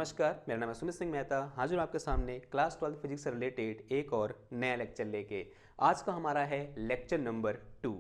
नमस्कार, मेरा नाम है सुमित सिंह मेहता। हाजिर हूँ आपके सामने क्लास 12 फिजिक्स से रिलेटेड एक और नया लेक्चर लेके। आज का हमारा है लेक्चर नंबर 2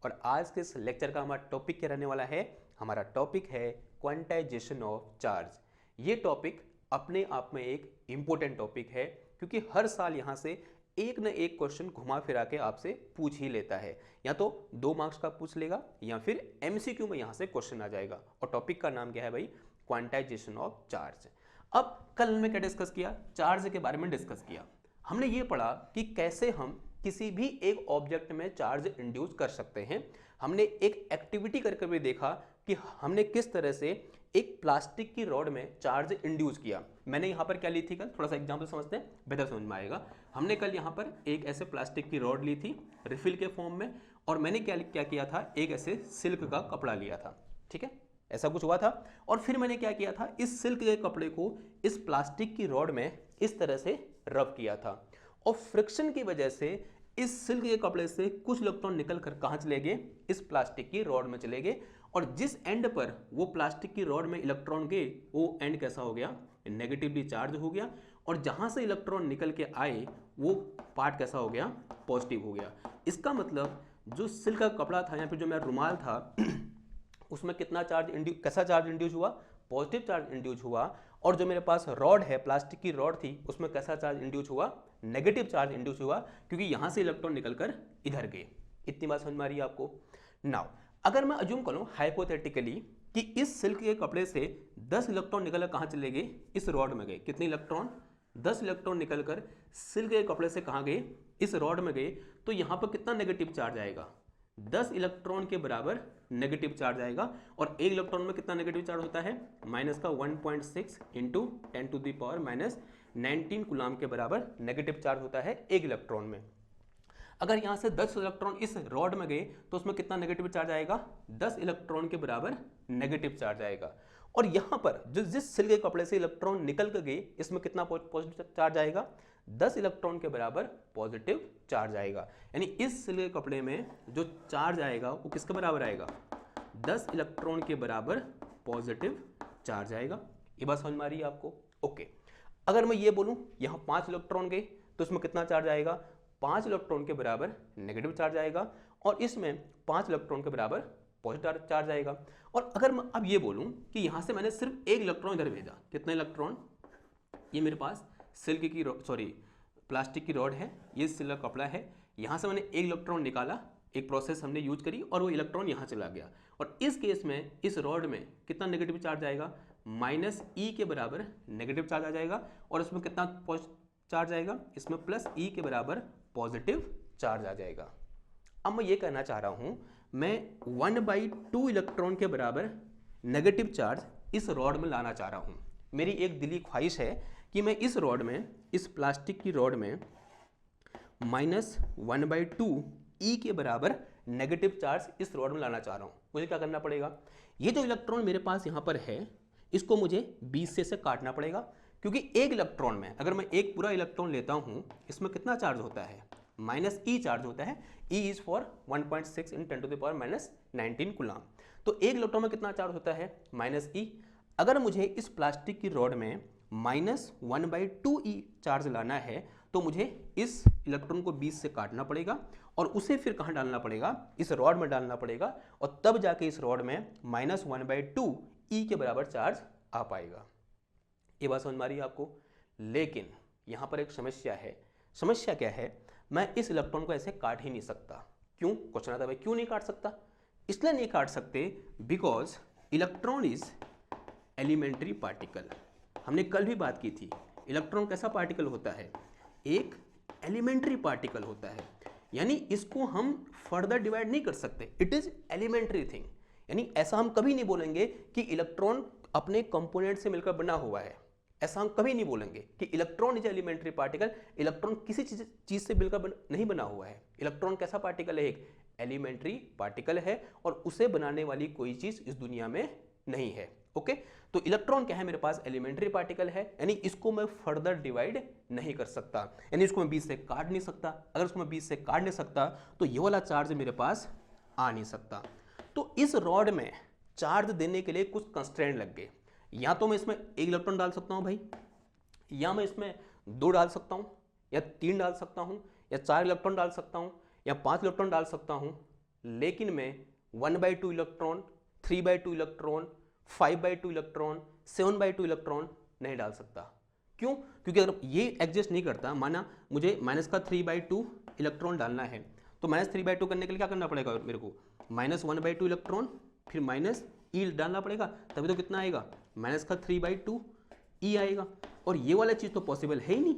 और आज के इस लेक्चर का हमारा टॉपिक क्या रहने वाला है। हमारा टॉपिक है क्वांटाइजेशन ऑफ चार्ज। ये टॉपिक अपने आप में एक इम्पोर्टेंट टॉपिक है क्योंकि हर साल यहाँ से एक न एक क्वेश्चन घुमा फिरा के आपसे पूछ ही लेता है। या तो 2 मार्क्स का पूछ लेगा या फिर एमसीक्यू में यहाँ से क्वेश्चन आ जाएगा। और टॉपिक का नाम क्या है भाई? Quantization of charge. अब कल हमने क्या डिस्कस किया? चार्ज के बारे में डिस्कस किया। हमने ये पढ़ा कि कैसे हम किसी भी एक ऑब्जेक्ट में चार्ज इंड्यूस कर सकते हैं। हमने एक एक्टिविटी करके भी देखा कि हमने किस तरह से एक प्लास्टिक की रॉड में चार्ज इंड्यूस किया। मैंने यहाँ पर क्या ली थी कल, थोड़ा सा एग्जांपल समझते हैं, बेहतर समझ में आएगा। हमने कल यहाँ पर एक ऐसे प्लास्टिक की रॉड ली थी रिफिल के फॉर्म में, और मैंने क्या किया था, एक ऐसे सिल्क का कपड़ा लिया था। ठीक है, ऐसा कुछ हुआ था। और फिर मैंने क्या किया था, इस सिल्क के कपड़े को इस प्लास्टिक की रॉड में इस तरह से रब किया था, और फ्रिक्शन की वजह से इस सिल्क के कपड़े से कुछ इलेक्ट्रॉन निकल कर कहाँ चले गए? इस प्लास्टिक की रॉड में चले गए। और जिस एंड पर वो प्लास्टिक की रॉड में इलेक्ट्रॉन गए, वो एंड कैसा हो गया? नेगेटिवली चार्ज हो गया। और जहां से इलेक्ट्रॉन निकल के आए वो पार्ट कैसा हो गया? पॉजिटिव हो गया। इसका मतलब जो सिल्क का कपड़ा था या फिर जो मेरा रुमाल था उसमें कितना चार्ज कैसा चार्ज इंड्यूस हुआ? पॉजिटिव चार्ज इंड्यूस हुआ। और जो मेरे पास रॉड है, प्लास्टिक की रॉड थी, उसमें कैसा चार्ज इंड्यूस हुआ? नेगेटिव चार्ज इंड्यूस हुआ, क्योंकि यहां से इलेक्ट्रॉन निकलकर इधर गए। इतनी बात समझ में आ रही है आपको? नाउ अगर मैं अज्यूम करूं हाइपोथेटिकली कि इस सिल्क के कपड़े से 10 इलेक्ट्रॉन निकलकर कहां चले गए? इस रॉड में गए। कितने इलेक्ट्रॉन? 10 इलेक्ट्रॉन निकलकर सिल्क के कपड़े से कहां गए? इस रॉड में गए। तो यहां पर कितना नेगेटिव चार्ज आएगा? 10 इलेक्ट्रॉन के बराबर नेगेटिव चार्ज आएगा। और एक इलेक्ट्रॉन में कितना नेगेटिव चार्ज होता है? माइनस का 1.6 into 10 to the power minus 19 coulomb के बराबर नेगेटिव चार्ज होता है एक इलेक्ट्रॉन में। अगर यहां से 10 इलेक्ट्रॉन इस रॉड में गए तो उसमें कितना नेगेटिव चार्ज आएगा? 10 इलेक्ट्रॉन के बराबर नेगेटिव चार्ज आएगा। और यहां पर जिस सिल्क के कपड़े से इलेक्ट्रॉन निकल कर गए, इसमें कितना पॉजिटिव चार्ज आएगा? 10 इलेक्ट्रॉन के बराबर पॉजिटिव चार्ज आएगा। यानी इस सिल्क के कपड़े में जो चार्ज आएगा वो किसके बराबर आएगा? 10 इलेक्ट्रॉन के बराबर पॉजिटिव चार्ज आएगा। ये बात समझ में आ रही है आपको? ओके। अगर मैं ये बोलूं यहां 5 इलेक्ट्रॉन गए तो इसमें कितना चार्ज आएगा? 5 इलेक्ट्रॉन के बराबर नेगेटिव चार्ज आएगा। और इसमें 5 इलेक्ट्रॉन के बराबर पॉजिटिव चार्ज आएगा। और अगर मैं अब ये बोलूं कि यहां से मैंने सिर्फ एक इलेक्ट्रॉन इधर भेजा, कितने इलेक्ट्रॉन? ये मेरे पास सिल्क की प्लास्टिक की रॉड है, ये सिल्क का कपड़ा है, यहां से मैंने एक इलेक्ट्रॉन निकाला, एक प्रोसेस हमने यूज करी और वो इलेक्ट्रॉन यहां चला गया। और इस केस में इस रॉड में कितना नेगेटिव चार्ज आएगा? माइनस ई के बराबर नेगेटिव चार्ज आ जाएगा। और इसमें कितना चार्ज आएगा? इसमें प्लस ई के बराबर पॉजिटिव चार्ज आ जाएगा। अब मैं ये कहना चाह रहा हूं, मैं 1/2 इलेक्ट्रॉन के बराबर नेगेटिव चार्ज इस रॉड में लाना चाह रहा हूं। मेरी एक दिली ख्वाहिश है कि मैं इस रॉड में, इस प्लास्टिक की रॉड में -1/2 ई के बराबर नेगेटिव चार्ज इस रॉड में लाना चाह रहा हूं। मुझे क्या करना पड़ेगा? ये जो इलेक्ट्रॉन मेरे पास यहां पर है, इसको मुझे 20 से काटना पड़ेगा, क्योंकि एक इलेक्ट्रॉन में अगर मैं एक पूरा इलेक्ट्रॉन लेता हूं, इसमें कितना चार्ज होता है? माइनस ई चार्ज होता है। E is for 1.6 in 10 to the power minus 19 coulomb. तो एक इलेक्ट्रॉन में कितना चार्ज होता है? Minus e. अगर मुझे इस प्लास्टिक की रॉड में -1/2 ई चार्ज लाना है तो मुझे इस इलेक्ट्रॉन को 20 से काटना पड़ेगा और उसे फिर कहाँ डालना पड़ेगा? इस रॉड में डालना पड़ेगा। और तब जाके इस रॉड में -1/2 ई के बराबर चार्ज आ पाएगा। ये बात समझ में आ रही है आपको? लेकिन यहां पर एक समस्या है। समस्या क्या है? मैं इस इलेक्ट्रॉन को ऐसे काट ही नहीं सकता। क्यों? क्वेश्चन आता है भाई क्यों नहीं काट सकता? इसलिए नहीं काट सकते because electron is elementary particle. हमने कल भी बात की थी, इलेक्ट्रॉन कैसा पार्टिकल होता है? एक एलिमेंट्री पार्टिकल होता है। यानी इसको हम फर्दर डिवाइड नहीं कर सकते। It is elementary thing. यानी ऐसा हम कभी नहीं बोलेंगे कि इलेक्ट्रॉन अपने कंपोनेंट से मिलकर बना हुआ है। ऐसा हम कभी नहीं बोलेंगे कि electron is elementary particle. Electron किसी चीज से मिलकर नहीं बना हुआ है। इलेक्ट्रॉन कैसा पार्टिकल है? एक एलिमेंट्री पार्टिकल है, और उसे बनाने वाली कोई चीज इस दुनिया में नहीं है। ओके, तो इलेक्ट्रॉन क्या है? मेरे पास एलिमेंट्री पार्टिकल है, यानी इसको मैं फर्दर डिवाइड नहीं कर सकता। यानी इसको मैं 20 से काट नहीं सकता। अगर इसको मैं 20 से काट नहीं सकता तो ये वाला चार्ज मेरे पास आ नहीं सकता। तो इस रॉड में चार्ज देने के लिए कुछ कंस्ट्रेंट लग गए। या तो मैं इसमें 1 इलेक्ट्रॉन डाल सकता हूँ भाई, या मैं इसमें 2 डाल सकता हूँ, या 3 डाल सकता हूँ, या 4 इलेक्ट्रॉन डाल सकता हूँ, या 5 इलेक्ट्रॉन डाल सकता हूँ, लेकिन मैं 1/2 इलेक्ट्रॉन, 3/2 इलेक्ट्रॉन, 5/2 इलेक्ट्रॉन, 7/2 इलेक्ट्रॉन नहीं डाल सकता। क्यों? क्योंकि अगर ये एग्जिस्ट नहीं करता, माना मुझे माइनस का 3/2 इलेक्ट्रॉन डालना है, तो माइनस 3/2 करने के लिए क्या करना पड़ेगा मेरे को? -1/2 इलेक्ट्रॉन फिर माइनस ई डालना पड़ेगा, तभी तो कितना आएगा? माइनस का 3/2 ई आएगा। और ये वाला चीज़ तो पॉसिबल है ही नहीं।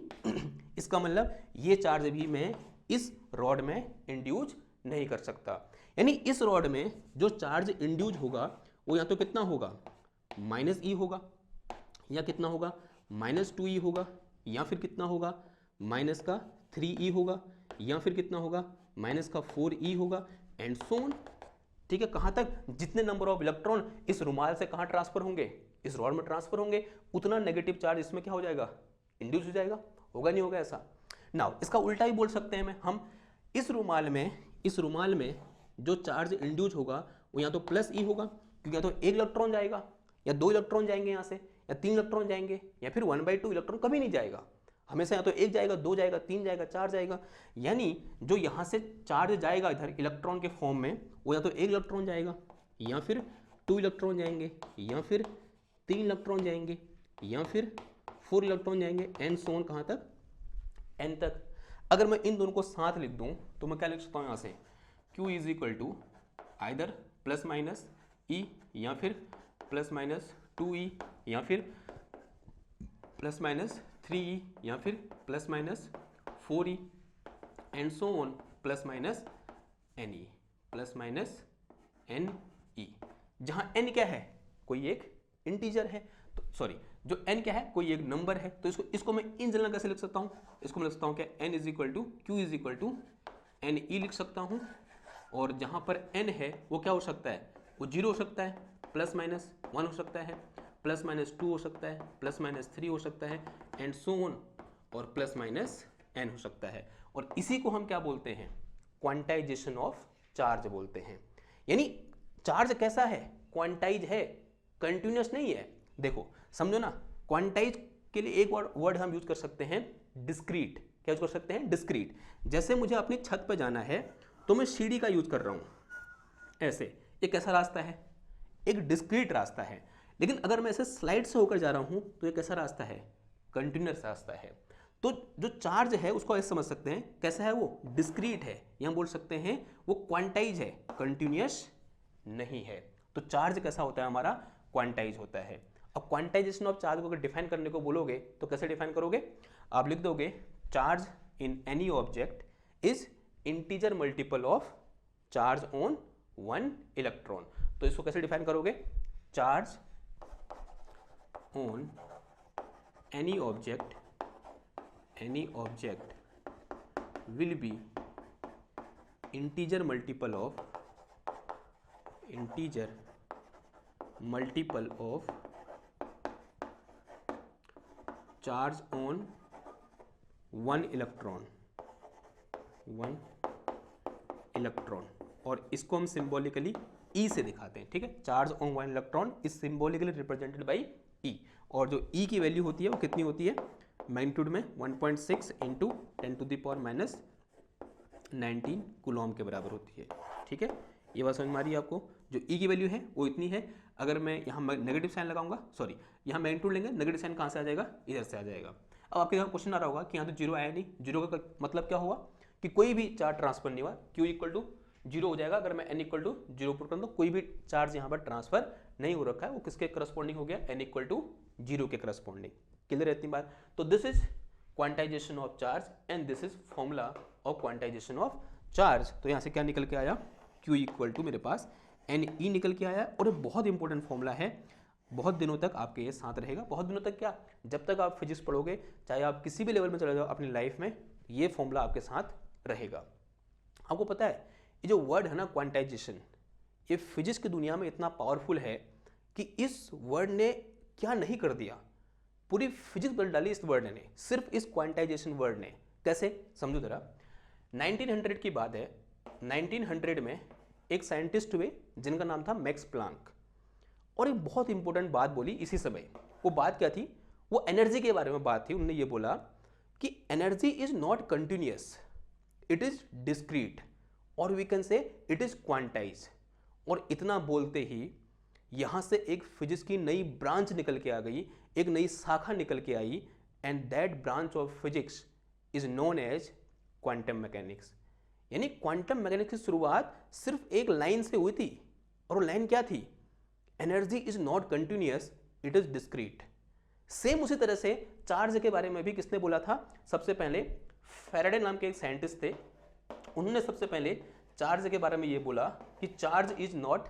इसका मतलब ये चार्ज भी मैं इस रॉड में इंड्यूज नहीं कर सकता। यानी इस रॉड में जो चार्ज इंड्यूज होगा वो या तो कितना होगा? माइनस ई होगा, या कितना होगा? -2e होगा, या फिर कितना होगा? माइनस का 3e होगा, या फिर कितना होगा? माइनस का 4e होगा, एंड सो ऑन। ठीक है, कहाँ तक? जितने नंबर ऑफ इलेक्ट्रॉन इस रुमाल से कहाँ ट्रांसफर होंगे? इस रॉड में ट्रांसफर होंगे, उतना नेगेटिव चार्ज इसमें क्या हो जाएगा? इंड्यूस हो जाएगा। होगा नहीं होगा ऐसा? नाउ इसका उल्टा ही बोल सकते हैं हम इस रुमाल में जो चार्ज इंड्यूस होगा वो या तो प्लस ई होगा, क्योंकि या तो 1 इलेक्ट्रॉन जाएगा, या 2 इलेक्ट्रॉन जाएंगे यहाँ से, या 3 इलेक्ट्रॉन जाएंगे, या फिर 1/2 इलेक्ट्रॉन कभी नहीं जाएगा। हमेशा या तो 1 जाएगा, 2 जाएगा, 3 जाएगा, 4 जाएगा। यानी जो यहाँ से चार्ज जाएगा इधर इलेक्ट्रॉन के फॉर्म में, वो या तो 1 इलेक्ट्रॉन जाएगा, या फिर 2 इलेक्ट्रॉन जाएंगे, या फिर 3 इलेक्ट्रॉन जाएंगे, या फिर 4 इलेक्ट्रॉन जाएंगे, एंड सो ऑन। कहाँ तक? एन तक। अगर मैं इन दोनों को साथ लिख दूँ तो मैं क्या लिख सकता हूँ यहाँ से? Q is equal to either plus minus E, या फिर प्लस माइनस 2e, या फिर प्लस माइनस 3e, या फिर plus minus 4e, and so on, plus minus ne, plus minus ne। जहाँ n क्या है? कोई एक इंटीजर है, तो सॉरी, जो n क्या है? कोई एक नंबर है। तो इसको मैं इन जनरल कैसे लिख सकता हूँ? इसको मैं लिख सकता हूँ क्या? n is equal to Q is equal to ne लिख सकता हूँ। और जहाँ पर n है वो क्या हो सकता है? वो 0 हो सकता है, प्लस माइनस 1 हो सकता है, प्लस माइनस 2 हो सकता है, प्लस माइनस 3 हो सकता है, एंड सो ऑन, और प्लस माइनस n हो सकता है। और इसी को हम क्या बोलते हैं? क्वांटाइजेशन ऑफ चार्ज बोलते हैं। यानी चार्ज कैसा है? क्वांटाइज है, कंटिन्यूस नहीं है। देखो समझो ना, क्वांटाइज के लिए एक वर्ड हम यूज कर सकते हैं, डिस्क्रीट। क्या यूज कर सकते हैं? डिस्क्रीट। जैसे मुझे अपनी छत पे जाना है तो मैं सीढ़ी का यूज कर रहा हूं ऐसे। एक कैसा रास्ता है? एक डिस्क्रीट रास्ता है। लेकिन अगर मैं ऐसे स्लाइड से होकर जा रहा हूं तो ये कैसा रास्ता है? कंटिन्यूस रास्ता है। तो जो चार्ज है उसको ऐसे समझ सकते हैं, कैसा है वो? डिस्क्रीट है, या हम बोल सकते हैं वो क्वांटाइज है, कंटिन्यूस नहीं है। तो चार्ज कैसा होता है हमारा? क्वांटाइज होता है। अब क्वांटाइजेशन ऑफ चार्ज को अगर डिफाइन करने को बोलोगे तो कैसे डिफाइन करोगे? आप लिख दोगे charge in any object is integer multiple of charge on 1 electron. तो इसको कैसे डिफाइन करोगे? Charge on any object will be integer multiple of charge on 1 electron. और इसको हम सिंबॉलिकली E से दिखाते हैं। ठीक है, charge on 1 electron is symbolically represented by E। और जो E की वैल्यू होती है वो कितनी होती है? मैग्नीट्यूड में 1.6 इंटू 10⁻19 कूलॉम के बराबर होती है। ठीक है, ये बात समझ में आ रही है आपको? जो E की वैल्यू है वो इतनी है। अगर मैं यहाँ नेगेटिव साइन लगाऊंगा, सॉरी यहाँ मैग्नीट्यूड लेंगे, नेगेटिव साइन कहाँ से आ जाएगा? इधर से आ जाएगा। अब आपके यहाँ क्वेश्चन आ रहा होगा कि यहाँ तो 0 आया नहीं। 0 का मतलब क्या हुआ? कि कोई भी चार्ज ट्रांसफर नहीं हुआ। Q इक्वल टू 0 हो जाएगा अगर मैं n इक्वल टू 0 पुट कर दूँ। कोई भी चार्ज यहाँ पर ट्रांसफर नहीं हो रखा है, वो किसके करस्पॉन्डिंग हो गया? n इक्वल टू 0 के करस्पॉन्डिंग। क्लियर रहती बात? तो this is quantization of charge and this is formula of quantization of charge. तो यहाँ से क्या निकल के आया? Q इक्वल टू मेरे पास Ne निकल के आया। और बहुत इंपॉर्टेंट फॉर्मूला है, बहुत दिनों तक आपके ये साथ रहेगा। बहुत दिनों तक क्या? जब तक आप फिजिक्स पढ़ोगे, चाहे आप किसी भी लेवल में चले जाओ अपनी लाइफ में, ये फॉर्मूला आपके साथ रहेगा। आपको पता है ये जो वर्ड है ना क्वांटाइजेशन, ये फिजिक्स की दुनिया में इतना पावरफुल है कि इस वर्ड ने क्या नहीं कर दिया, पूरी फिजिक्स बदल डाली इस वर्ड ने, सिर्फ इस क्वांटाइजेशन वर्ड ने। कैसे? समझो जरा। 1900 की बात है। 1900 में एक साइंटिस्ट हुए जिनका नाम था मैक्स प्लांक। और एक बहुत इंपॉर्टेंट बात बोली इसी समय। वो बात क्या थी? वो एनर्जी के बारे में बात थी। उन्होंने ये बोला कि energy is not continuous, it is discrete, और we can say it is quantize. और इतना बोलते ही यहां से एक फिजिक्स की नई ब्रांच निकल के आ गई, एक नई शाखा निकल के आई, and that branch of physics is known as quantum mechanics. यानी क्वांटम मैकेनिक्स की शुरुआत सिर्फ एक लाइन से हुई थी, और वो लाइन क्या थी? Energy is not continuous, it is discrete. Same उसी तरह से चार्ज के बारे में भी किसने बोला था? सबसे पहले फैराडे नाम के एक साइंटिस्ट थे, उन्होंने सबसे पहले चार्ज के बारे में ये बोला कि charge is not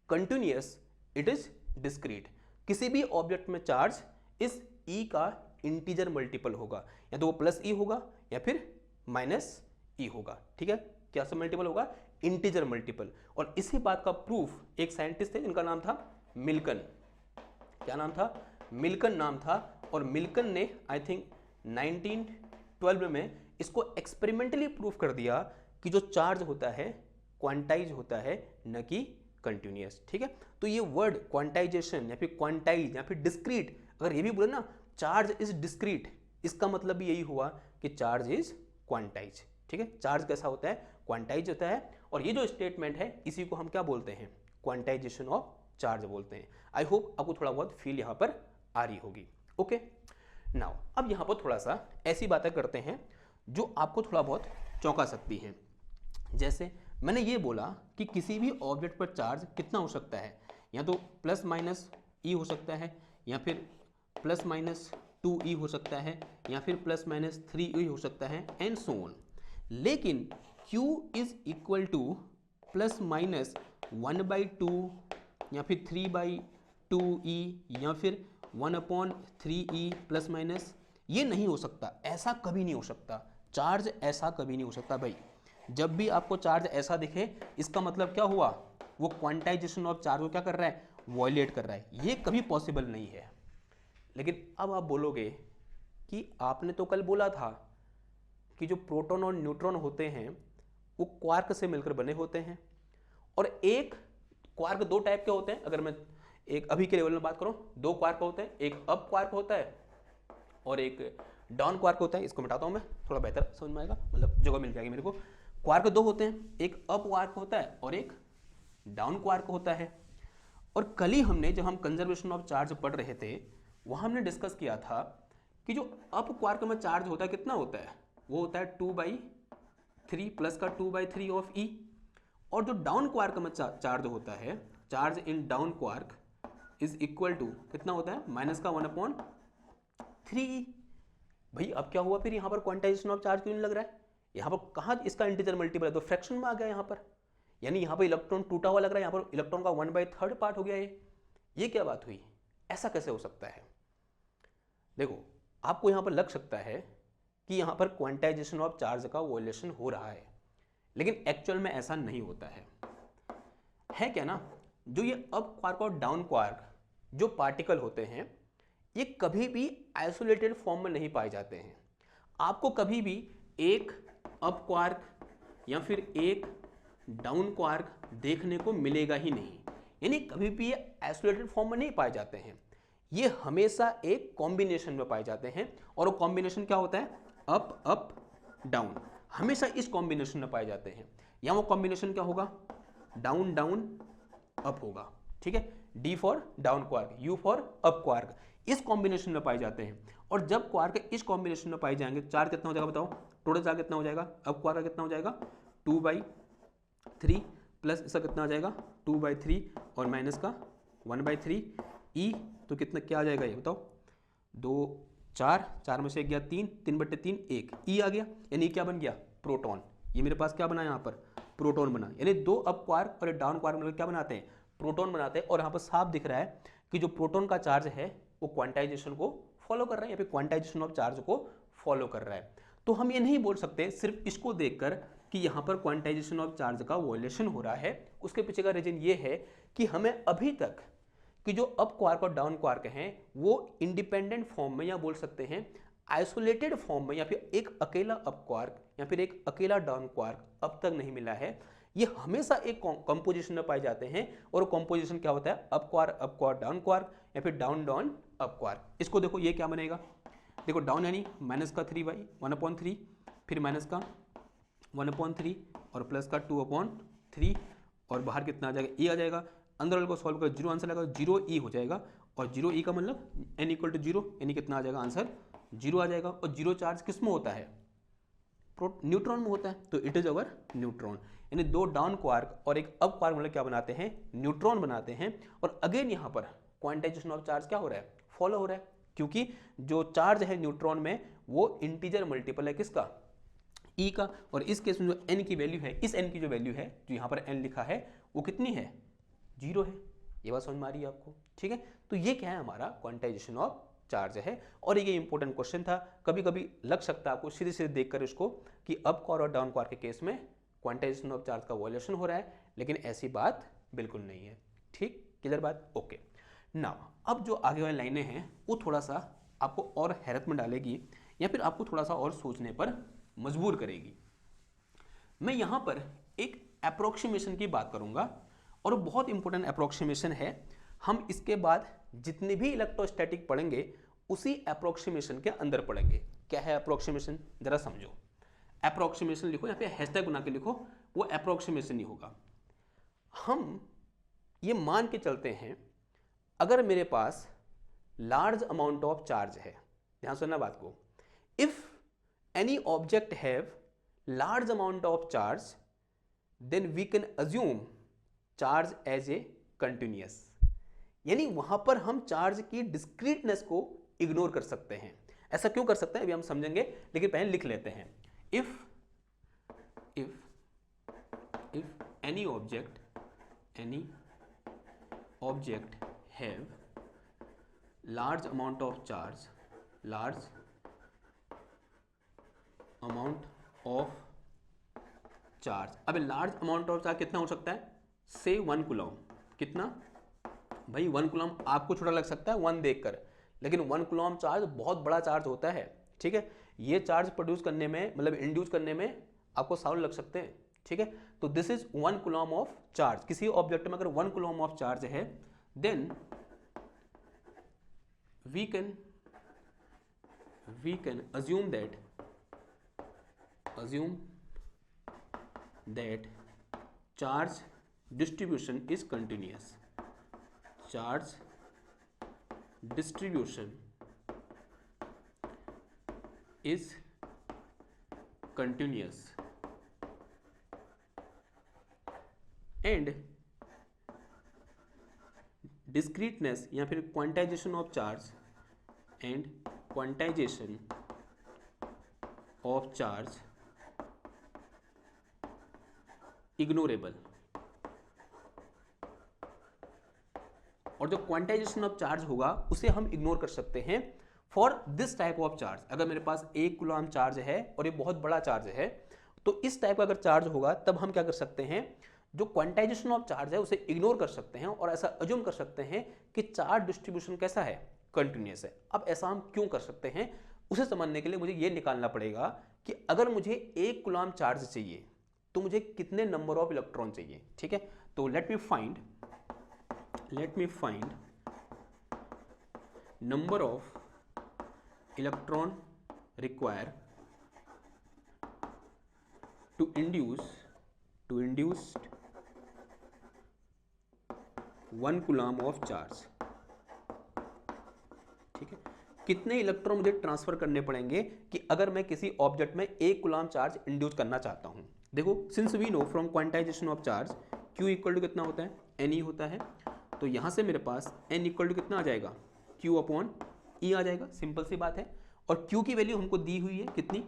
continuous, it is discrete. किसी भी ऑब्जेक्ट में चार्ज इस ई का इंटीजर मल्टीपल होगा, या तो वो प्लस ई होगा या फिर माइनस ई होगा। ठीक है, क्या सब मल्टीपल होगा? Integer multiple. और इसी बात का प्रूफ एक साइंटिस्ट थे जिनका नाम था मिल्कन। क्या नाम था? मिल्कन नाम था। और मिल्कन ने आई थिंक 1912 में इसको एक्सपेरिमेंटली प्रूफ कर दिया कि जो चार्ज होता है क्वांटाइज होता है, न कि कंटिन्यूअस। ठीक है, तो ये वर्ड क्वांटाइजेशन या फिर क्वांटाइज या फिर डिस्क्रीट, अगर ये भी बोले ना चार्ज इज डिस्क्रीट, इसका मतलब भी यही हुआ कि चार्ज इज क्वांटाइज। ठीक है, चार्ज कैसा होता है? क्वांटाइज होता है। और ये जो स्टेटमेंट है इसी को हम क्या बोलते हैं? क्वांटाइजेशन ऑफ चार्ज बोलते हैं। आई होप आपको थोड़ा बहुत फील यहाँ पर आ रही होगी। ओके, नाउ अब यहाँ पर थोड़ा सा ऐसी बातें करते हैं जो आपको थोड़ा बहुत चौंका सकती हैं। जैसे मैंने ये बोला कि किसी भी ऑब्जेक्ट पर चार्ज कितना हो सकता है, या तो प्लस माइनस ई हो सकता है, या फिर प्लस माइनस 2e हो सकता है, या फिर प्लस माइनस 3e हो सकता है, एंड सो ऑन। लेकिन q is equal two plus minus 1/2 या फिर 3/2e या फिर 1/3e प्लस माइनस, ये नहीं हो सकता। ऐसा कभी नहीं हो सकता। चार्ज ऐसा कभी नहीं हो सकता भाई। जब भी आपको चार्ज ऐसा दिखे, इसका मतलब क्या हुआ? वो क्वांटाइजेशन ऑफ चार्ज को क्या कर रहा है? वॉयलेट कर रहा है। ये कभी पॉसिबल नहीं है। लेकिन अब आप बोलोगे कि आपने तो कल बोला था कि जो प्रोटॉन और न्यूट्रॉन होते हैं वो क्वार्क से मिलकर बने होते हैं, और एक क्वार्क दो टाइप के होते हैं। अगर मैं एक अभी के लेवल में बात करूं, दो क्वार्क होते हैं, एक अप क्वार्क होता है और एक डाउन क्वार्क होता है। इसको मिटाता हूं मैं, थोड़ा बेहतर समझ में आएगा, मतलब जगह मिल जाएगी मेरे को। क्वार्क दो होते हैं, एक अप क्वार्क होता है और एक डाउन क्वार्क होता है। और कल ही हमने, जब हम कंजर्वेशन ऑफ चार्ज पढ़ रहे थे, वहां हमने डिस्कस किया था कि जो अप क्वार्क में चार्ज होता है कितना होता है? वो होता है 2/3 प्लस का 2/3 ऑफ ई। और जो डाउन क्वार्क में चार्ज होता है, charge in down quark is equal to कितना होता है? माइनस का 1/3ई। भाई अब क्या हुआ फिर? यहाँ पर क्वांटाइजेशन ऑफ चार्ज क्यों नहीं लग रहा है? यहाँ पर कहाँ इसका इंटीजर मल्टीपल है? तो फ्रैक्शन में आ गया यहाँ पर। यानी यहाँ पर इलेक्ट्रॉन टूटा हुआ लग रहा है, यहाँ पर इलेक्ट्रॉन का 1/3 पार्ट हो गया। ये क्या बात हुई? ऐसा कैसे हो सकता है? देखो, आपको यहाँ पर लग सकता है कि यहाँ पर क्वांटाइजेशन ऑफ चार्ज का वॉयलेशन हो रहा है, लेकिन एक्चुअल में ऐसा नहीं होता है क्या ना? जो ये अप क्वार्क और डाउन क्वार्क जो पार्टिकल होते हैं, ये कभी भी आइसोलेटेड फॉर्म में नहीं पाए जाते हैं। आपको कभी भी एक अप क्वार्क या फिर एक डाउन क्वार्क देखने को मिलेगा ही नहीं। यानी कभी भी ये आइसोलेटेड फॉर्म में नहीं पाए जाते हैं। ये हमेशा एक कॉम्बिनेशन में पाए जाते हैं, और वो कॉम्बिनेशन क्या होता है? Up up down. हमेशा इस कॉम्बिनेशन में पाए जाते हैं। या वो कॉम्बिनेशन क्या होगा? डाउन डाउन अप होगा। ठीक है, D for down quark, you for up quark, इस कॉम्बिनेशन में पाए जाते हैं। और जब क्वार्क इस कॉम्बिनेशन में पाए जाएंगे, चार्ज कितना हो जाएगा बताओ? टोटल चार्ज कितना हो जाएगा? अप क्वार्क कितना हो जाएगा? 2/3 प्लस इसका कितना आ जाएगा? 2/3 और माइनस का 1/3 ई। तो कितना क्या आ जाएगा ये बताओ? 2 4, 4 में से 1 गया 3, 3/3 1 ई आ गया। यानी क्या बन गया? प्रोटॉन। ये मेरे पास क्या बना यहाँ पर? प्रोटॉन बना। यानी दो अप क्वार्क और एक डाउन क्वार्क मिलकर क्या बनाते हैं? प्रोटॉन बनाते हैं। और यहाँ पर साफ दिख रहा है कि जो प्रोटॉन का चार्ज है वो क्वांटाइजेशन को फॉलो कर रहा है, या फिर क्वांटाइजेशन ऑफ चार्ज को फॉलो कर रहा है। तो हम ये नहीं बोल सकते सिर्फ इसको देखकर कि यहाँ पर क्वांटाइजेशन ऑफ चार्ज का वॉयलेशन हो रहा है। उसके पीछे का रीजन ये है कि हमें अभी तक कि जो अप क्वार्क और डाउन क्वार्क हैं वो इंडिपेंडेंट फॉर्म में, या बोल सकते हैं आइसोलेटेड फॉर्म में, या फिर एक अकेला अप क्वार्क या फिर एक अकेला डाउन क्वार्क अब तक नहीं मिला है। ये हमेशा एक कंपोजिशन में पाए जाते हैं, और कंपोजिशन क्या होता है, up quark up quark down quark, या फिर डाउन डाउन अप क्वार्क। इसको देखो ये क्या बनेगा, देखो डाउन यानी माइनस का 3/1/3, फिर माइनस का 1/3 और प्लस का 2/3, और बाहर कितना आ जाएगा, e आ जाएगा। अंदर वाले को सॉल्व कर 0 आंसर लगा, 0e हो जाएगा, और 0e का मतलब n = 0, यानी कितना आ जाएगा आंसर 0 आ जाएगा। और 0 चार्ज किस में होता है, न्यूट्रॉन में होता है, तो इट इज अवर न्यूट्रॉन। यानी दो डाउन क्वार्क और एक अप क्वार्क मतलब क्या बनाते हैं, न्यूट्रॉन बनाते हैं। और अगेन यहाँ पर क्वांटाइजेशन ऑफ चार्ज क्या हो रहा है, फॉलो हो रहा है, क्योंकि जो चार्ज है न्यूट्रॉन में वो इंटीजर मल्टीपल है किसका, ई का। और इस केस में जो n की वैल्यू है, इस n की जो वैल्यू है, जो यहाँ पर n लिखा है, वो कितनी है, 0 है। ये बात समझ में आ रही है आपको, ठीक है। तो ये क्या है, हमारा क्वांटाइजेशन ऑफ चार्ज है। और ये इंपॉर्टेंट क्वेश्चन था, कभी कभी लग सकता है आपको सीधे सीधे देखकर इसको कि अप क्वार्क और डाउन क्वार्क के केस में क्वांटाइजेशन ऑफ चार्ज का वॉल्यूशन हो रहा है, लेकिन ऐसी बात बिल्कुल नहीं है। ठीक, क्लियर बात, ओके। नाउ अब जो आगे वाली लाइनें हैं वो थोड़ा सा आपको और हैरत में डालेगी, या फिर आपको थोड़ा सा और सोचने पर मजबूर करेगी। मैं यहां पर एक अप्रोक्सीमेशन की बात करूंगा, और बहुत इंपॉर्टेंट अप्रोक्सीमेशन है। हम इसके बाद जितने भी इलेक्ट्रोस्टैटिक पढ़ेंगे उसी अप्रोक्सीमेशन के अंदर पढ़ेंगे। क्या है अप्रोक्सीमेशन, जरा समझो। अप्रोक्सीमेशन लिखो, यहाँ पे हैशटैग बना के लिखो, वो अप्रोक्सीमेशन ही होगा। हम ये मान के चलते हैं, अगर मेरे पास लार्ज अमाउंट ऑफ चार्ज है, ध्यान सुनना बात को, if any object have large amount of charge, then we can assume charge as a continuous। यानी वहां पर हम चार्ज की डिस्क्रीटनेस को इग्नोर कर सकते हैं। ऐसा क्यों कर सकते हैं अभी हम समझेंगे, लेकिन पहले लिख लेते हैं। if any object have large amount of charge, अब लार्ज अमाउंट ऑफ चार्ज कितना हो सकता है, से 1 कूलम। कितना भाई, 1 कूलम आपको छोटा लग सकता है 1 देखकर, लेकिन 1 कूलम चार्ज बहुत बड़ा चार्ज होता है, ठीक है। ये चार्ज प्रोड्यूस करने में, मतलब इंड्यूस करने में आपको साउंड लग सकते हैं, ठीक है। तो this is 1 coulomb of charge. किसी ऑब्जेक्ट में अगर 1 कूलम ऑफ चार्ज है, then we can assume that charge distribution is continuous। Charge distribution is continuous and discreteness या फिर quantization of charge and quantization of charge ignorable. और जो quantization of charge होगा उसे हम इग्नोर कर सकते हैं for this type of charge. अगर मेरे पास 1 कूलम चार्ज है और ये बहुत बड़ा चार्ज है, तो इस टाइप का अगर चार्ज होगा तब हम क्या कर सकते हैं, जो क्वांटाइजेशन ऑफ चार्ज है उसे इग्नोर कर सकते हैं और ऐसा अज्यूम कर सकते हैं कि चार्ज डिस्ट्रीब्यूशन कैसा है, कंटिन्यूअस है। अब ऐसा हम क्यों कर सकते हैं, उसे समझने के लिए मुझे ये निकालना पड़ेगा कि अगर मुझे 1 कूलम चार्ज चाहिए तो मुझे कितने नंबर ऑफ इलेक्ट्रॉन चाहिए, ठीक है। तो let me find number of electron require to induce 1 coulomb of charge, ठीक है। कितने इलेक्ट्रॉन मुझे ट्रांसफर करने पड़ेंगे कि अगर मैं किसी ऑब्जेक्ट में 1 कूलम चार्ज इंड्यूस करना चाहता हूं। देखो, since we know from quantization of charge Q equal to कितना होता है, Ne होता है। तो यहां से मेरे पास N इक्वल टू कितना आ जाएगा, Q अपॉन E आ जाएगा, सिंपल सी बात है। और Q की वैल्यू हमको दी हुई है कितनी,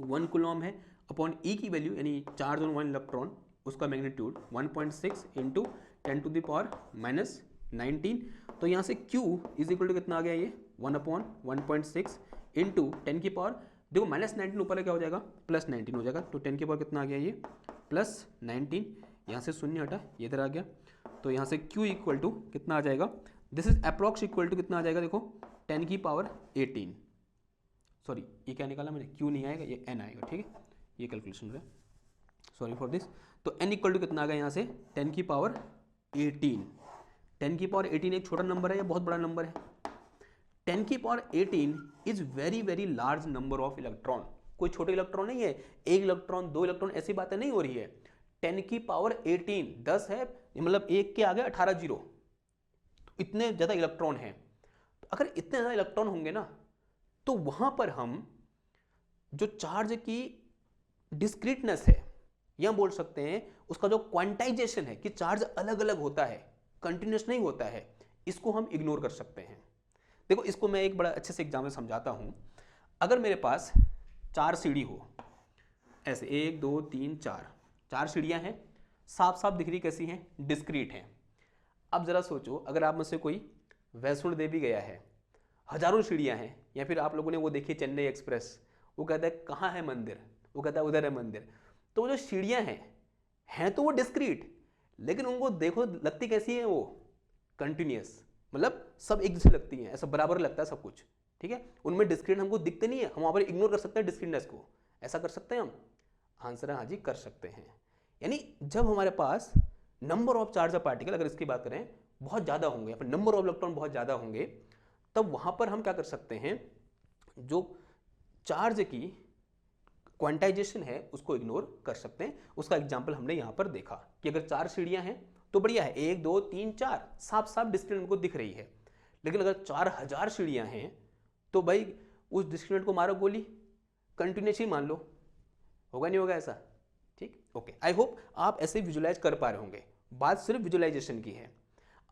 1 कूलम है, अपॉन E की वैल्यू यानी चार्ज ऑन 1 इलेक्ट्रॉन, उसका मैग्नीट्यूड 1.6 इंटू 10⁻⁻19। तो यहाँ से Q इज इक्वल टू कितना आ गया, ये 1/1.6 इंटू 10 की पावर, देखो -19 ऊपर क्या हो जाएगा, +19 हो जाएगा। तो 10 की पावर कितना आ गया, ये +19, यहाँ से शून्य हटा, ये इधर आ गया। तो यहाँ से Q इक्वल टू कितना आ जाएगा, this is approx equal to कितना आ जाएगा, देखो 10 की पावर 18, सॉरी ये क्या निकाला मैंने, Q नहीं आएगा, ये N आएगा, ठीक है। ये कैलकुलेशन है, सॉरी फॉर दिस। तो n इक्वल टू कितना आ गया यहाँ से 10 की पावर 18। 10 की पावर 18 एक छोटा नंबर है या बहुत बड़ा नंबर है? 10 की power 18 is very very large number of electron. कोई छोटे इलेक्ट्रॉन नहीं है, एक इलेक्ट्रॉन, दो इलेक्ट्रॉन, ऐसी बातें नहीं हो रही है। 10 की पावर 18, 10 है मतलब एक के आगे 18 जीरो, तो इतने ज्यादा इलेक्ट्रॉन हैं। तो अगर इतने ज्यादा इलेक्ट्रॉन होंगे ना, तो वहां पर हम जो चार्ज की डिस्क्रीटनेस है, या बोल सकते हैं उसका जो क्वांटाइजेशन है कि चार्ज अलग अलग होता है, कंटिन्यूस नहीं होता है, इसको हम इग्नोर कर सकते हैं। देखो इसको मैं एक बड़ा अच्छे से एग्जाम्पल समझाता हूं। अगर मेरे पास 4 सीढ़ी हो, ऐसे 1 2 3 4 सीढ़ियां हैं, साफ साफ दिख रही, कैसी हैं? डिस्क्रीट हैं। अब जरा सोचो, अगर आप मुझसे कोई वैष्णो देवी गया है, हजारों सीढ़ियां हैं, या फिर आप लोगों ने वो देखी चेन्नई एक्सप्रेस, वो कहता है कहाँ है मंदिर, वो कहता है उधर है मंदिर। तो वो जो सीढ़ियां हैं तो वो डिस्क्रीट, लेकिन उनको देखो लगती कैसी है? वो कंटिन्यूस, मतलब सब एक जैसी लगती हैं, ऐसा बराबर लगता है सब कुछ, ठीक है। उनमें डिस्क्रीट हमको दिखते नहीं है, हम वहां पर इग्नोर कर सकते हैं डिस्क्रीटनेस को। ऐसा कर सकते हैं हम? आंसर है हाँ जी, कर सकते हैं। यानी जब हमारे पास नंबर ऑफ चार्ज पार्टिकल, अगर इसकी बात करें, बहुत ज़्यादा होंगे या फिर नंबर ऑफ इलेक्ट्रॉन बहुत ज़्यादा होंगे, तब वहां पर हम क्या कर सकते हैं, जो चार्ज की क्वांटाइजेशन है उसको इग्नोर कर सकते हैं। उसका एग्जाम्पल हमने यहाँ पर देखा कि अगर 4 सीढ़ियां हैं तो बढ़िया है, 1 2 3 4 साफ साफ डिस्क्रिमिनेंट हमको दिख रही है। लेकिन अगर 4000 सीढ़ियां हैं तो भाई उस डिस्क्रिमिनेंट को मारो गोली, कंटिन्यूस ही मान लो, होगा नहीं होगा ऐसा? ठीक, ओके। आई होप आप ऐसे विजुलाइज कर पा रहे होंगे। बात सिर्फ विजुलाइजेशन की है।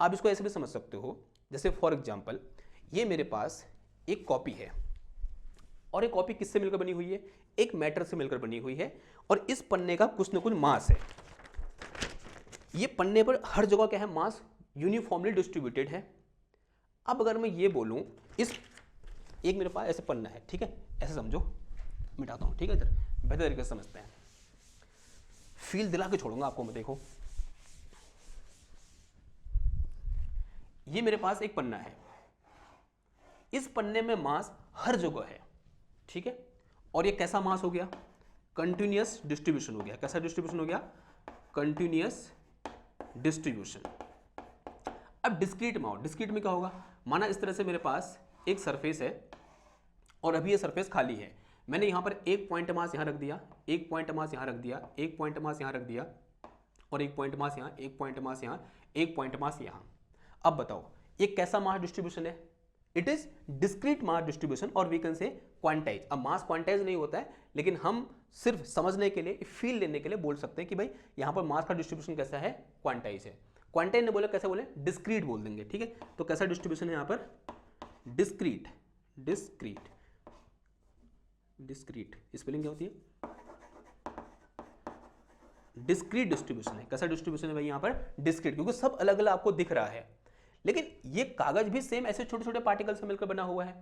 आप इसको ऐसे भी समझ सकते हो, जैसे फॉर एग्जाम्पल ये मेरे पास एक कॉपी है, और ये कॉपी किससे मिलकर बनी हुई है? एक मैटर से मिलकर बनी हुई है, और इस पन्ने का कुछ न कुछ मास है। ये पन्ने पर हर जगह क्या है? मास यूनिफॉर्मली डिस्ट्रीब्यूटेड है। अब अगर मैं ये बोलूं, इस एक मेरे पास ऐसे पन्ना है, ठीक है, ऐसे समझो, मिटाता हूं, ठीक है, इधर बेहतर तरीके से समझते हैं। फील दिला के छोड़ूंगा आपको मैं। देखो ये मेरे पास एक पन्ना है, इस पन्ने में मास हर जगह है, ठीक है, और ये कैसा मास हो गया? कंटिन्यूअस डिस्ट्रीब्यूशन हो गया। कैसा डिस्ट्रीब्यूशन हो गया? Continuous distribution. अब डिस्क्रीट में आओ। डिस्क्रीट में क्या होगा? माना इस तरह से मेरे पास एक सरफेस है, और अभी ये सरफेस खाली है। मैंने यहां पर एक पॉइंट मास यहां रख दिया, एक पॉइंट मास यहां रख दिया, एक पॉइंट मास यहां रख दिया, और एक पॉइंट मास यहां, एक पॉइंट मास यहां, एक पॉइंट मास यहां। अब बताओ ये कैसा मास डिस्ट्रीब्यूशन है? It is discrete mass distribution, और वी कैन से क्वांटाइज। अब मास क्वांटाइज नहीं होता है, लेकिन हम सिर्फ समझने के लिए, फील लेने के लिए बोल सकते हैं कि भाई यहां पर मास का डिस्ट्रीब्यूशन कैसा है? क्वांटाइज है। क्वांटाइज ने बोला, कैसे बोले? डिस्क्रीट बोल देंगे, ठीक है। तो कैसा डिस्ट्रीब्यूशन है यहां पर? डिस्क्रीट। डिस्क्रीट, डिस्क्रीट स्पेलिंग क्या होती है? डिस्क्रीट डिस्ट्रीब्यूशन है। कैसा डिस्ट्रीब्यूशन है भाई यहां पर? डिस्क्रीट, क्योंकि सब अलग अलग आपको दिख रहा है। लेकिन ये कागज भी सेम ऐसे छोटे छोटे पार्टिकल से मिलकर बना हुआ है,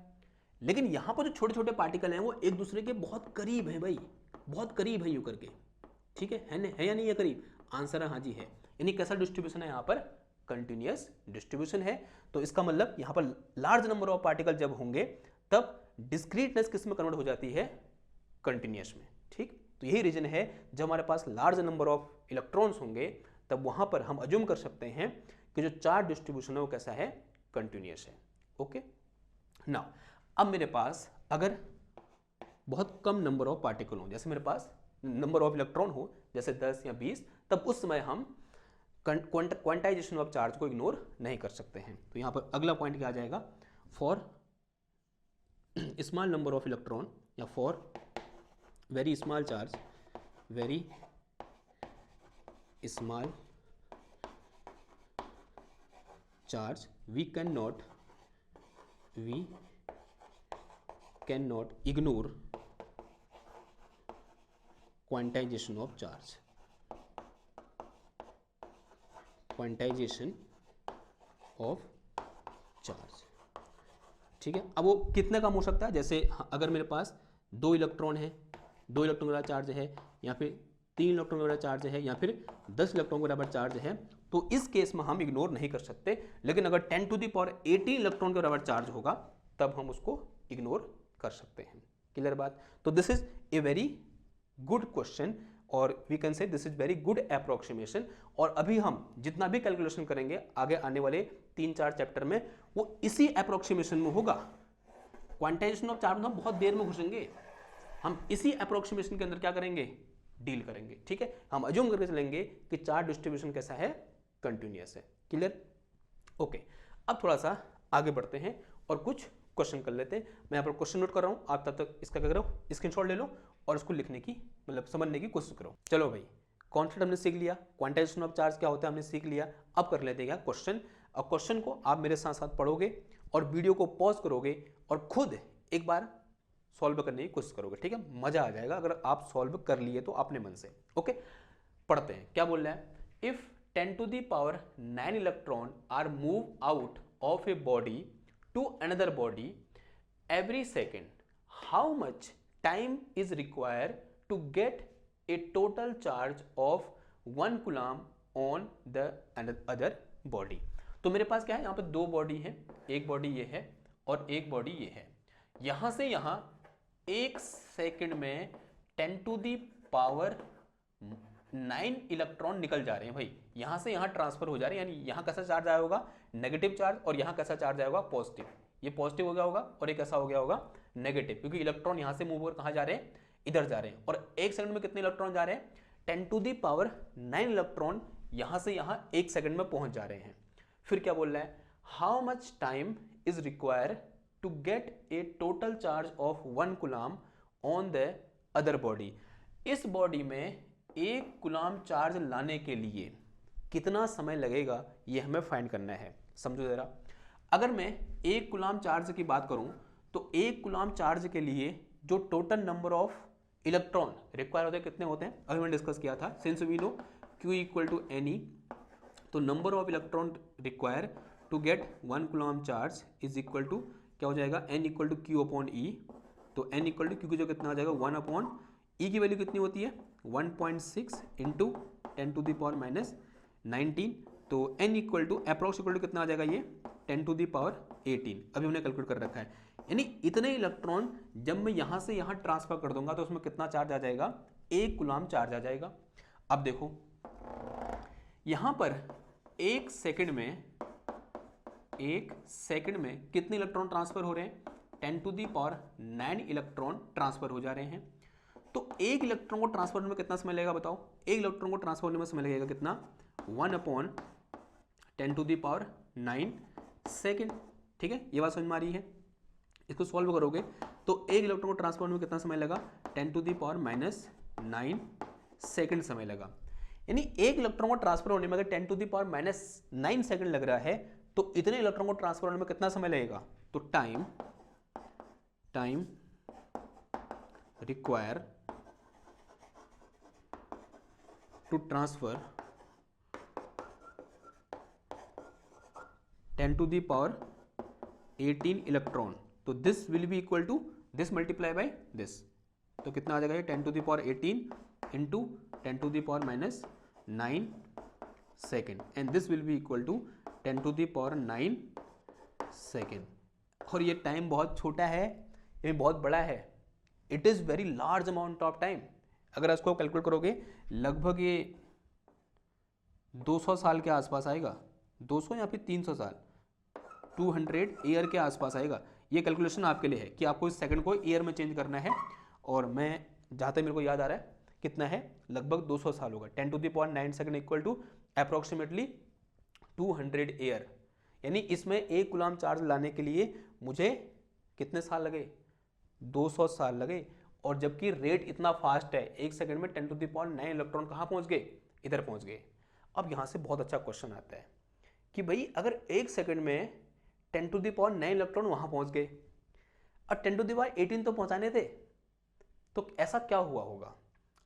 लेकिन यहां पर जो छोटे छोटे पार्टिकल हैं वो एक दूसरे के बहुत करीब हैं भाई, बहुत करीब है यूं करके, ठीक है या नहीं है करीब? आंसर है हाँ जी है। यानी कैसा डिस्ट्रीब्यूशन है यहां पर? कंटिन्यूअस डिस्ट्रीब्यूशन है। तो इसका मतलब यहां पर लार्ज नंबर ऑफ पार्टिकल जब होंगे तब डिस्क्रीटनेस किस में कन्वर्ट हो जाती है? कंटिन्यूअस में, ठीक। तो यही रीजन है, जब हमारे पास लार्ज नंबर ऑफ इलेक्ट्रॉन्स होंगे तब वहां पर हम अज्यूम कर सकते हैं कि जो चार्ज डिस्ट्रीब्यूशन है वो कैसा है? कंटिन्यूअस है। ओके नाउ, अब मेरे पास अगर बहुत कम नंबर ऑफ पार्टिकल हो, जैसे मेरे पास नंबर ऑफ इलेक्ट्रॉन हो जैसे 10 या 20, तब उस समय हम क्वांटाइजेशन ऑफ चार्ज को इग्नोर नहीं कर सकते हैं। तो यहां पर अगला पॉइंट क्या आ जाएगा? For small number of electron या for very small charge, very small charge, we cannot ignore quantization of charge, quantization of charge, ठीक है। अब वो कितने कम हो सकता है? जैसे अगर मेरे पास 2 इलेक्ट्रॉन है, 2 इलेक्ट्रॉन का चार्ज है, या फिर 3 इलेक्ट्रॉन का चार्ज है, या फिर 10 इलेक्ट्रॉन का बराबर चार्ज है, तो इस केस में हम इग्नोर नहीं कर सकते। लेकिन अगर 10 टू द पावर 18 इलेक्ट्रॉन के बराबर चार्ज होगा तब हम उसको इग्नोर कर सकते हैं। क्लियर बात? तो this is a very good question, और we can say this is very good approximation. और अभी हम जितना भी कैलकुलेशन करेंगे आगे आने वाले 3-4 चैप्टर में वो इसी अप्रोक्सीमेशन में होगा। क्वांटाइजेशन ऑफ चार्ज में हम बहुत देर में घुसेंगे, हम इसी अप्रोक्सीमेशन के अंदर क्या करेंगे, डील करेंगे। ठीक है, हम अज्यूम करके चलेंगे कि चार्ज डिस्ट्रीब्यूशन कैसा है, कंटिन्यूअस है। क्लियर? ओके, अब थोड़ा सा आगे बढ़ते हैं और कुछ क्वेश्चन कर लेते हैं। मैं यहाँ पर क्वेश्चन नोट कर रहा हूँ, आप तब तक इसका क्या करो, स्क्रीनशॉट ले लो और इसको लिखने की मतलब समझने की कोशिश करो। चलो भाई, कॉन्सेप्ट हमने सीख लिया, क्वांटाइजेशन ऑफ चार्ज क्या होता है हमने सीख लिया। अब कर लेते हैं क्वेश्चन। और क्वेश्चन को आप मेरे साथ साथ पढ़ोगे और वीडियो को पॉज करोगे और खुद एक बार सॉल्व करने की कोशिश करोगे। ठीक है, मजा आ जाएगा अगर आप सॉल्व कर लिए तो अपने मन से। ओके, पढ़ते हैं क्या बोल रहा है। If 10 to the power 9 electron are moved out of a body to another body every second, how much time is required to get a total charge of 1 coulomb on the other body? तो मेरे पास क्या है, यहाँ पे दो body है, एक body ये है और एक बॉडी ये है। यहां से यहां 1 सेकंड में 10 to the power 9 इलेक्ट्रॉन निकल जा रहे हैं भाई, यहां से यहां ट्रांसफर हो जा रहे हैं। यानी यहां कैसा चार्ज आया होगा, नेगेटिव चार्ज, और यहां कैसा चार्ज आया होगा, पॉजिटिव। ये पॉजिटिव हो गया होगा और ये कैसा हो गया होगा, नेगेटिव, क्योंकि इलेक्ट्रॉन यहां से मूव होकर कहां जा रहे हैं, इधर जा रहे हैं। और 1 सेकंड में कितने इलेक्ट्रॉन जा रहे हैं, 10 to the power 9 इलेक्ट्रॉन यहां से यहां 1 सेकंड में पहुंच जा रहे हैं। फिर क्या बोल रहा है, how much time is required to get a total charge of 1 coulomb on the other body. इस बॉडी में 1 कूलम्ब चार्ज लाने के लिए कितना समय लगेगा, ये हमें फाइंड करना है। समझो जरा, अगर मैं 1 कूलम्ब चार्ज की बात करूं तो 1 कूलम्ब चार्ज के लिए जो total number of electron require होते हैं कितने होते हैं, अभी मैंने डिस्कस किया था। Since we know Q equal to NE, तो number of electron require to get 1 coulomb charge is equal to क्या हो जाएगा, N equal to Q upon E। तो N इक्वल टू Q की जो कितना आ जाएगा, 1 अपॉन E की वैल्यू कितनी होती है, 1.6 into 10 to the power minus 19। तो N equal to approx equal to कितना आ जाएगा, ये 10 टू द पावर 18। अभी हमने कैलकुलेट कर रखा है। यानी इतने इलेक्ट्रॉन जब मैं यहाँ से यहाँ ट्रांसफर कर दूंगा तो उसमें कितना चार्ज आ जाएगा, 1 कूलम्ब चार्ज आ जाएगा। अब देखो यहाँ पर 1 सेकंड में कितने इलेक्ट्रॉन ट्रांसफर हो रहे हैं, 10 to the power 9 electron transfer हो जा रहे हैं। तो 1 इलेक्ट्रॉन को ट्रांसफर होने में कितना समय लगेगा बताओ, 1 इलेक्ट्रॉन को ट्रांसफर होने में समय लगेगा कितना, 1 upon 10 to the power 9 second. ठीक है, ये बात समझ में आ रही है। इसको सॉल्व करोगे तो 1 इलेक्ट्रॉन को ट्रांसफर होने में कितना समय लगा, 10 to the power minus 9 second समय लगा। यानी 1 इलेक्ट्रॉन को ट्रांसफर होने में अगर 10 to the power minus 9 second लग रहा है तो इतने इलेक्ट्रॉन को ट्रांसफर होने में कितना समय लगेगा, तो time require to transfer 10 to the power 18 electron. तो this will be equal to this multiply by this, तो कितना आ जाएगा ये 10 to the power 18 into 10 to the power minus 9 second, and this will be equal to 10 to the power 9 second. और ये time बहुत छोटा है, ये बहुत बड़ा है, it is very large amount of time. अगर इसको कैलकुलेट करोगे लगभग ये 200 साल के आसपास आएगा, 200 या फिर 300 साल, 200 ईयर के आसपास आएगा। ये कैलकुलेशन आपके लिए है कि आपको इस सेकंड को ईयर में चेंज करना है, और मैं जहाँ तक मेरे को याद आ रहा है कितना है, लगभग 200 साल होगा। 10 to the power 9 second equal to approximately 200 year. यानी इसमें 1 कूलम्ब चार्ज लाने के लिए मुझे कितने साल लगे, 200 साल लगे। और जबकि रेट इतना फास्ट है, 1 सेकंड में 10 टू द पावर 9 इलेक्ट्रॉन कहाँ पहुँच गए, इधर पहुँच गए। अब यहाँ से बहुत अच्छा क्वेश्चन आता है कि भाई अगर 1 सेकंड में 10 टू द पावर 9 इलेक्ट्रॉन वहाँ पहुँच गए और 10 टू द पावर 18 तो पहुँचाने थे, तो ऐसा क्या हुआ होगा।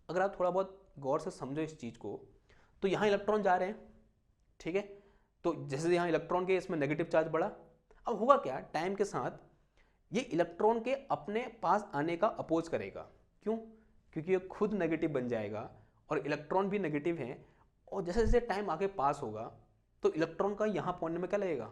अगर आप थोड़ा बहुत गौर से समझो इस चीज़ को, तो यहाँ इलेक्ट्रॉन जा रहे हैं, ठीक है, तो जैसे यहाँ इलेक्ट्रॉन के इसमें नेगेटिव चार्ज बढ़ा, अब होगा क्या, टाइम के साथ ये इलेक्ट्रॉन के अपने पास आने का अपोज करेगा। क्यों, क्योंकि ये खुद नेगेटिव बन जाएगा और इलेक्ट्रॉन भी नेगेटिव हैं, और जैसे जैसे टाइम आगे पास होगा तो इलेक्ट्रॉन का यहाँ पहुँचने में क्या लगेगा,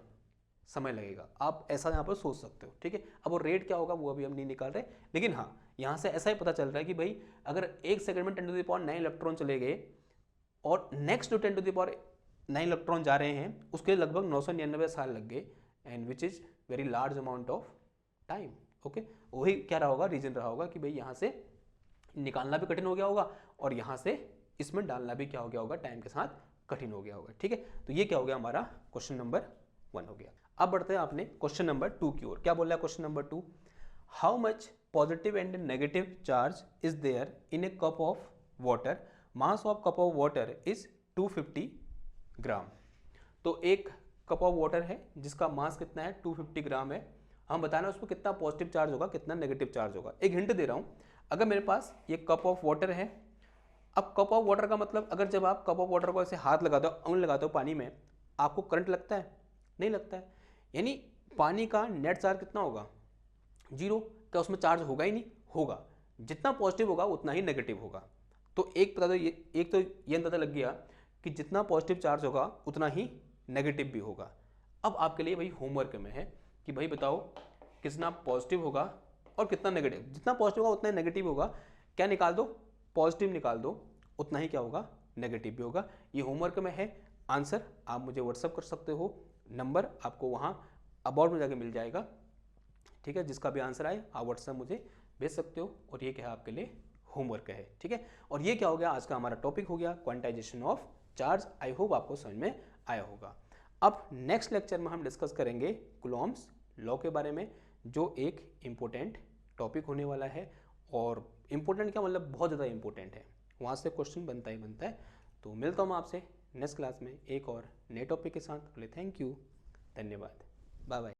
समय लगेगा। आप ऐसा यहाँ पर सोच सकते हो, ठीक है। अब वो रेट क्या होगा वो अभी हम नहीं निकाल रहे, लेकिन हाँ यहाँ से ऐसा ही पता चल रहा है कि भाई अगर 1 सेकंड में 10⁻9 इलेक्ट्रॉन चले गए और नेक्स्ट जो 10⁻9 इलेक्ट्रॉन जा रहे हैं उसके लिए लगभग 999 साल लग गए, and which is very large amount of time. Okay, वही क्या रहा होगा, रीजन रहा होगा कि भाई यहाँ से निकालना भी कठिन हो गया होगा और यहाँ से इसमें डालना भी क्या हो गया होगा, टाइम के साथ कठिन हो गया होगा, ठीक है। तो ये क्या हो गया, हमारा क्वेश्चन नंबर 1 हो गया। अब बढ़ते हैं आपने क्वेश्चन नंबर 2 की ओर। क्या बोल रहा है question number 2, how much positive and negative charge is there in a cup of water, mass of cup of water is 250 gram. तो एक कप ऑफ वाटर है जिसका मास कितना है, 250 ग्राम है। हम बताना उसमें कितना पॉजिटिव चार्ज होगा, कितना नेगेटिव चार्ज होगा। एक हिंट दे रहा हूँ, अगर मेरे पास ये कप ऑफ वाटर है, अब कप ऑफ वाटर का मतलब अगर जब आप कप ऑफ वाटर को ऐसे हाथ लगाते हो, उंगली लगाते हो पानी में, आपको करंट लगता है, नहीं लगता है। यानी पानी का नेट चार्ज कितना होगा, 0। क्या उसमें चार्ज होगा ही नहीं, होगा। जितना पॉजिटिव होगा उतना ही नेगेटिव होगा। तो एक तो ये अंदाजा लग गया कि जितना पॉजिटिव चार्ज होगा उतना ही नेगेटिव भी होगा। अब आपके लिए भाई होमवर्क में है कि भाई बताओ कितना पॉजिटिव होगा और कितना नेगेटिव। जितना पॉजिटिव होगा उतना ही नेगेटिव होगा। क्या निकाल दो, पॉजिटिव निकाल दो, उतना ही क्या होगा, नेगेटिव भी होगा। ये होमवर्क में है। आंसर आप मुझे व्हाट्सअप कर सकते हो, नंबर आपको वहाँ अबाउट में जाके मिल जाएगा, ठीक है। जिसका भी आंसर आए आप व्हाट्सएप मुझे भेज सकते हो। और ये क्या है आपके लिए होमवर्क है, ठीक है। और ये क्या हो गया, आज का हमारा टॉपिक हो गया quantization of charge. I hope आपको समझ में आया होगा। अब नेक्स्ट लेक्चर में हम डिस्कस करेंगे कूलॉम्स लॉ के बारे में, जो एक इम्पोर्टेंट टॉपिक होने वाला है। और इम्पोर्टेंट क्या मतलब, बहुत ज़्यादा इम्पोर्टेंट है, वहाँ से क्वेश्चन बनता ही बनता है। तो मिलता हूँ मैं आपसे नेक्स्ट क्लास में एक और नए टॉपिक के साथ। बोले थैंक यू, धन्यवाद, बाय बाय।